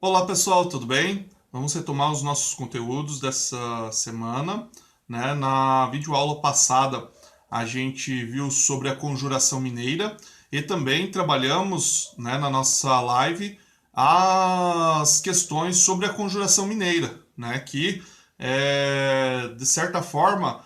Olá pessoal, tudo bem? Vamos retomar os nossos conteúdos dessa semana, né? Na videoaula passada a gente viu sobre a conjuração mineira e também trabalhamos, né, na nossa live as questões sobre a conjuração mineira, né? Que de certa forma,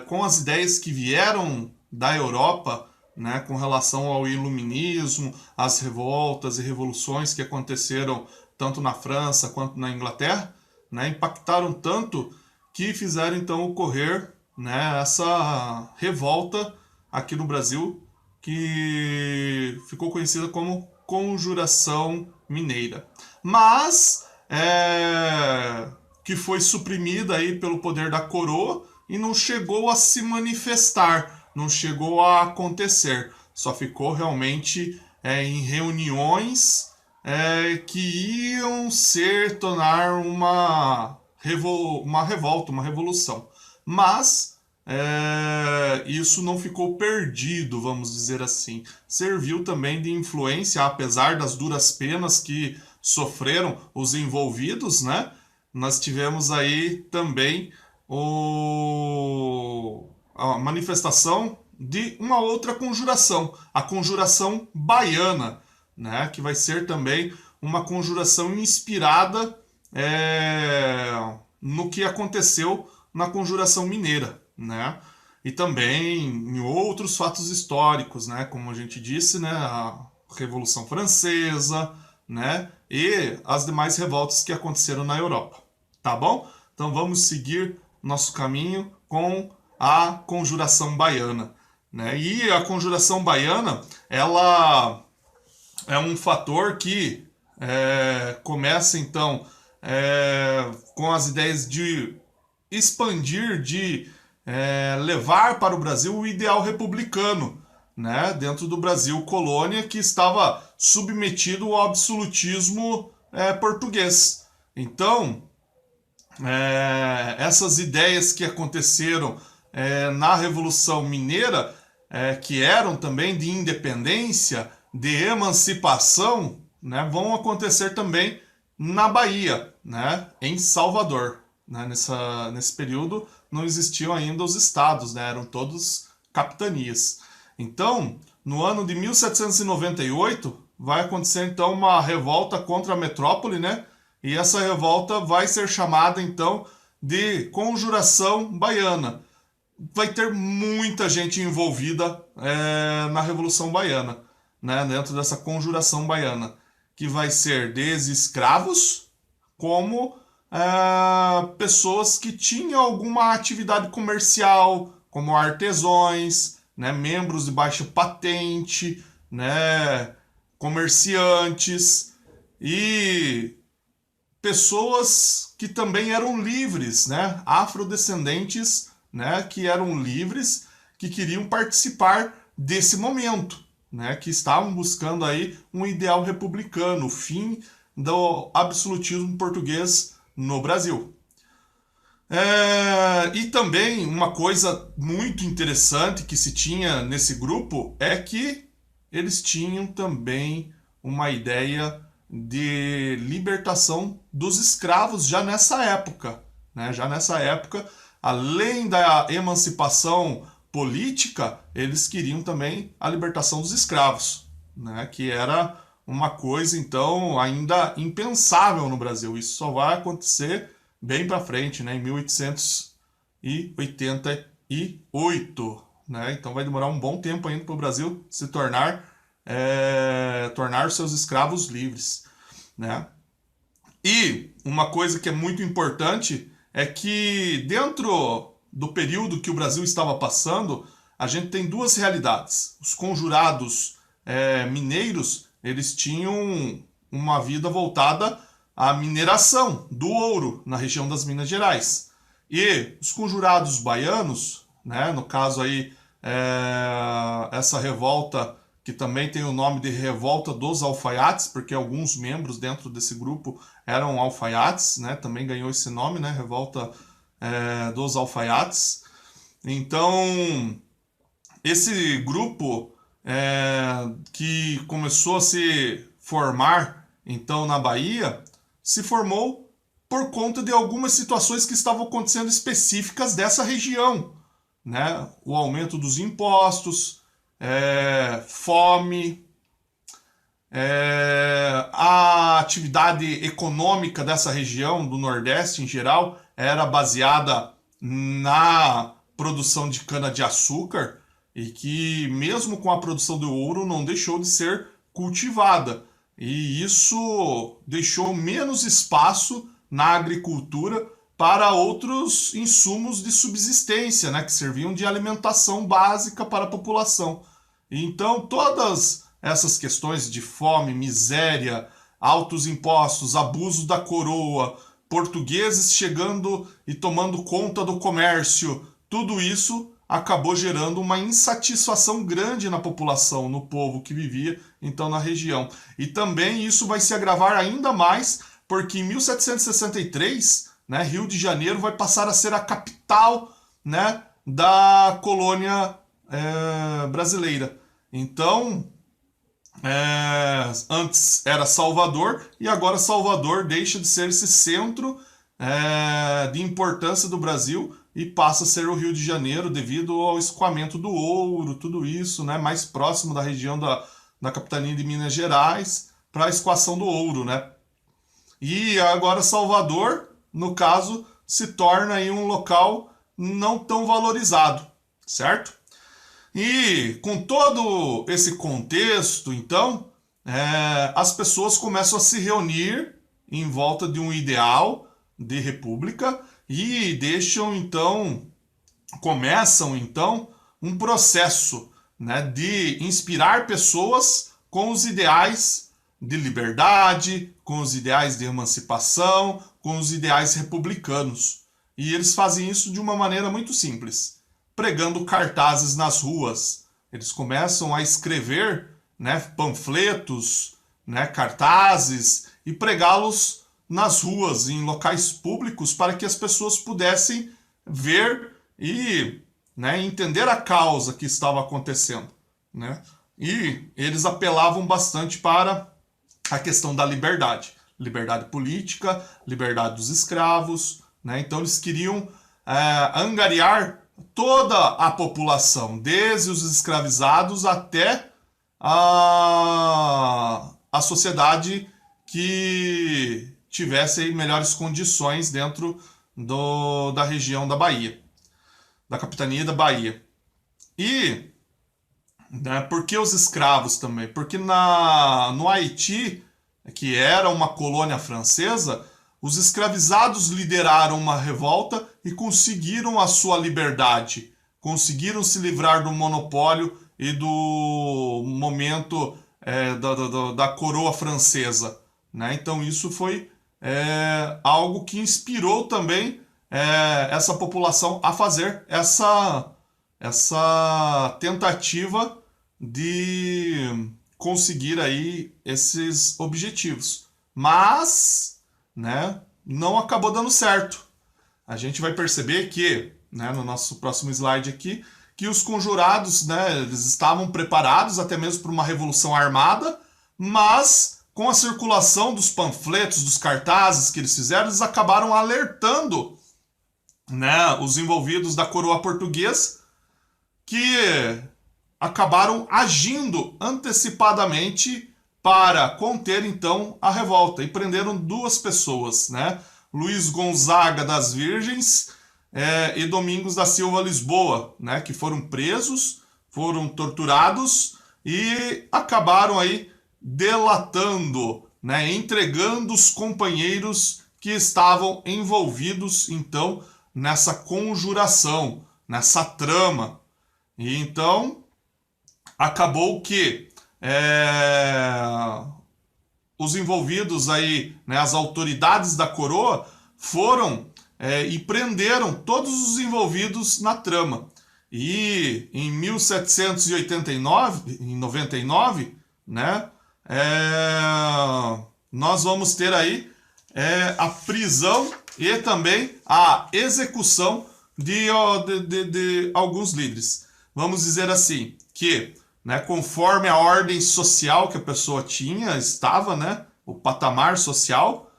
com as ideias que vieram da Europa, né, com relação ao iluminismo, às revoltas e revoluções que aconteceram tanto na França quanto na Inglaterra, né, impactaram tanto que fizeram então ocorrer, né, essa revolta aqui no Brasil, que ficou conhecida como Conjuração Mineira. Mas que foi suprimida aí pelo poder da coroa e não chegou a se manifestar, não chegou a acontecer. Só ficou realmente em reuniões que iam tornar uma revolta, uma revolução. Mas isso não ficou perdido, vamos dizer assim. Serviu também de influência, apesar das duras penas que sofreram os envolvidos, né? Nós tivemos aí também a manifestação de uma outra conjuração, a conjuração baiana, né? Que vai ser também uma conjuração inspirada no que aconteceu na conjuração mineira, né? E também em outros fatos históricos, né? Como a gente disse, né? A Revolução Francesa, né? E as demais revoltas que aconteceram na Europa, tá bom? Então vamos seguir nosso caminho com a conjuração baiana, né? E a conjuração baiana, ela é um fator que começa então com as ideias de expandir, de levar para o Brasil o ideal republicano, né? Dentro do Brasil colônia que estava submetido ao absolutismo português. Então, essas ideias que aconteceram na Revolução Mineira, que eram também de independência, de emancipação, né, vão acontecer também na Bahia, né, em Salvador. Né, nesse período não existiam ainda os estados, né, eram todos capitanias. Então, no ano de 1798, vai acontecer então uma revolta contra a metrópole, né? E essa revolta vai ser chamada então de Conjuração Baiana. Vai ter muita gente envolvida na Revolução Baiana, né? Dentro dessa Conjuração Baiana, que vai ser desde escravos como pessoas que tinham alguma atividade comercial, como artesãos, né, membros de baixa patente, né, comerciantes e pessoas que também eram livres, né, afrodescendentes, né, que eram livres, que queriam participar desse momento, né, que estavam buscando aí um ideal republicano, o fim do absolutismo português no Brasil. E também uma coisa muito interessante que se tinha nesse grupo é que eles tinham também uma ideia de libertação dos escravos já nessa época, né? Já nessa época, além da emancipação política, eles queriam também a libertação dos escravos, né? Que era uma coisa então ainda impensável no Brasil. Isso só vai acontecer bem para frente, né? Em 1888, né? Então vai demorar um bom tempo ainda para o Brasil se tornar seus escravos livres, né? E uma coisa que é muito importante é que dentro do período que o Brasil estava passando, a gente tem duas realidades. Os conjurados mineiros, eles tinham uma vida voltada à mineração do ouro na região das Minas Gerais. E os conjurados baianos, né, no caso aí, essa revolta que também tem o nome de Revolta dos Alfaiates, porque alguns membros dentro desse grupo eram alfaiates, né? Também ganhou esse nome, né? Revolta dos Alfaiates. Então, esse grupo que começou a se formar então, na Bahia, se formou por conta de algumas situações que estavam acontecendo específicas dessa região, né? O aumento dos impostos, fome, a atividade econômica dessa região, do Nordeste em geral, era baseada na produção de cana-de-açúcar e que, mesmo com a produção do ouro, não deixou de ser cultivada. E isso deixou menos espaço na agricultura para outros insumos de subsistência, né, que serviam de alimentação básica para a população. Então, todas essas questões de fome, miséria, altos impostos, abuso da coroa, portugueses chegando e tomando conta do comércio, tudo isso acabou gerando uma insatisfação grande na população, no povo que vivia então na região. E também isso vai se agravar ainda mais, porque em 1763, né, Rio de Janeiro vai passar a ser a capital, né, da colônia brasileira. Então, antes era Salvador e agora Salvador deixa de ser esse centro de importância do Brasil e passa a ser o Rio de Janeiro devido ao escoamento do ouro, tudo isso, né, mais próximo da região da capitania de Minas Gerais para a escoação do ouro, né? E agora Salvador, no caso, se torna aí um local não tão valorizado, certo? E com todo esse contexto, então, as pessoas começam a se reunir em volta de um ideal de república e começam então um processo, né, de inspirar pessoas com os ideais de liberdade, com os ideais de emancipação, com os ideais republicanos. E eles fazem isso de uma maneira muito simples, pregando cartazes nas ruas. Eles começam a escrever, né, panfletos, né, cartazes e pregá-los nas ruas, em locais públicos, para que as pessoas pudessem ver e, né, entender a causa que estava acontecendo, né? E eles apelavam bastante para a questão da liberdade política, liberdade dos escravos, né? Então eles queriam angariar toda a população, desde os escravizados até a sociedade que tivesse melhores condições dentro da região da Bahia, da capitania da Bahia. E, né, por que os escravos também? Porque no Haiti, que era uma colônia francesa, os escravizados lideraram uma revolta e conseguiram a sua liberdade, conseguiram se livrar do monopólio e do momento da coroa francesa, né? Então isso foi algo que inspirou também essa população a fazer essa tentativa de conseguir aí esses objetivos. Mas, né, não acabou dando certo. A gente vai perceber que, né, no nosso próximo slide aqui, que os conjurados, né, eles estavam preparados até mesmo para uma revolução armada, mas com a circulação dos panfletos, dos cartazes que eles fizeram, eles acabaram alertando, né, os envolvidos da coroa portuguesa, que acabaram agindo antecipadamente para conter então a revolta e prenderam 2 pessoas, né? Luiz Gonzaga das Virgens e Domingos da Silva Lisboa, né? Que foram presos, foram torturados e acabaram aí delatando, né? Entregando os companheiros que estavam envolvidos então nessa conjuração, nessa trama. E então acabou que os envolvidos aí, né, as autoridades da coroa foram e prenderam todos os envolvidos na trama. E em 1789, em 99, né, nós vamos ter aí a prisão e também a execução de alguns líderes. Vamos dizer assim, que, né, conforme a ordem social que a pessoa estava, né, o patamar social,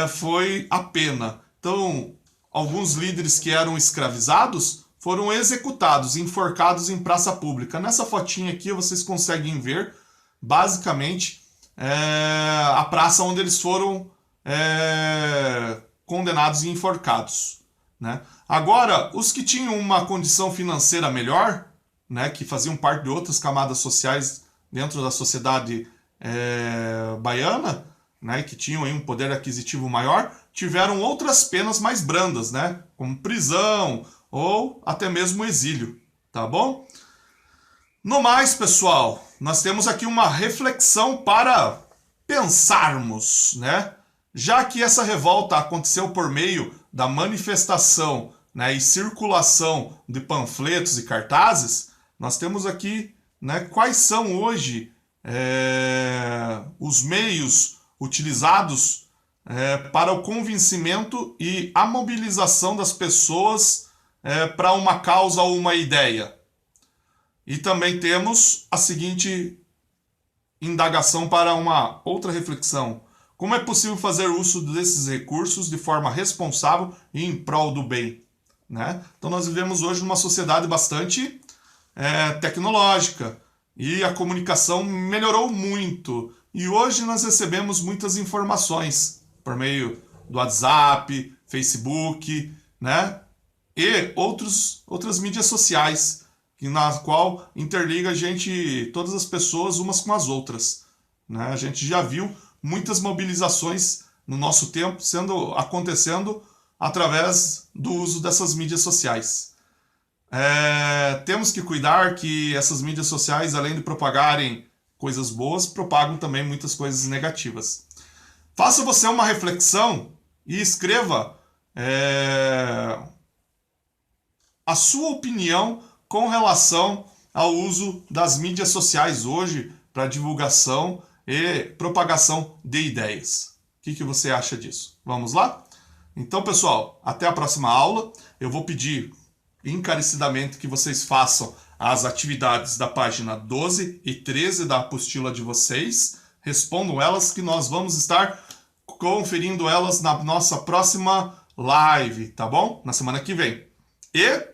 foi a pena. Então, alguns líderes que eram escravizados foram executados, enforcados em praça pública. Nessa fotinha aqui vocês conseguem ver, basicamente, a praça onde eles foram condenados e enforcados, né? Agora, os que tinham uma condição financeira melhor, né, que faziam parte de outras camadas sociais dentro da sociedade baiana, né, que tinham aí um poder aquisitivo maior, tiveram outras penas mais brandas, né, como prisão ou até mesmo exílio, tá bom? No mais, pessoal, nós temos aqui uma reflexão para pensarmos, né? Já que essa revolta aconteceu por meio da manifestação, né, e circulação de panfletos e cartazes, nós temos aqui, né, quais são hoje os meios utilizados para o convencimento e a mobilização das pessoas para uma causa ou uma ideia. E também temos a seguinte indagação para uma outra reflexão. Como é possível fazer uso desses recursos de forma responsável e em prol do bem, né? Então nós vivemos hoje numa sociedade bastante tecnológica e a comunicação melhorou muito. E hoje nós recebemos muitas informações por meio do WhatsApp, Facebook, né? E outras mídias sociais, na qual interliga a gente, todas as pessoas umas com as outras, né? A gente já viu muitas mobilizações no nosso tempo acontecendo através do uso dessas mídias sociais. Temos que cuidar que essas mídias sociais, além de propagarem coisas boas, propagam também muitas coisas negativas. Faça você uma reflexão e escreva a sua opinião com relação ao uso das mídias sociais hoje para divulgação e propagação de ideias. O que você acha disso? Vamos lá? Então, pessoal, até a próxima aula. Eu vou pedir encarecidamente que vocês façam as atividades da página 12 e 13 da apostila de vocês. Respondam elas que nós vamos estar conferindo elas na nossa próxima live, tá bom? Na semana que vem. E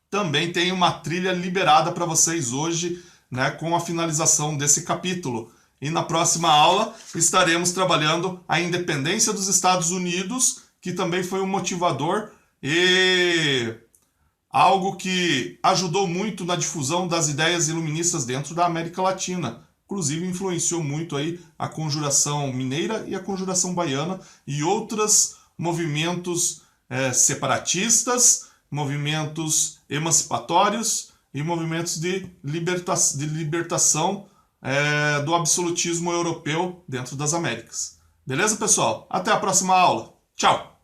também tem uma trilha liberada para vocês hoje, né, com a finalização desse capítulo. E na próxima aula estaremos trabalhando a independência dos Estados Unidos, que também foi um motivador e algo que ajudou muito na difusão das ideias iluministas dentro da América Latina. Inclusive influenciou muito aí a Conjuração Mineira e a Conjuração Baiana e outros movimentos separatistas, movimentos emancipatórios e movimentos de libertação do absolutismo europeu dentro das Américas. Beleza, pessoal? Até a próxima aula. Tchau!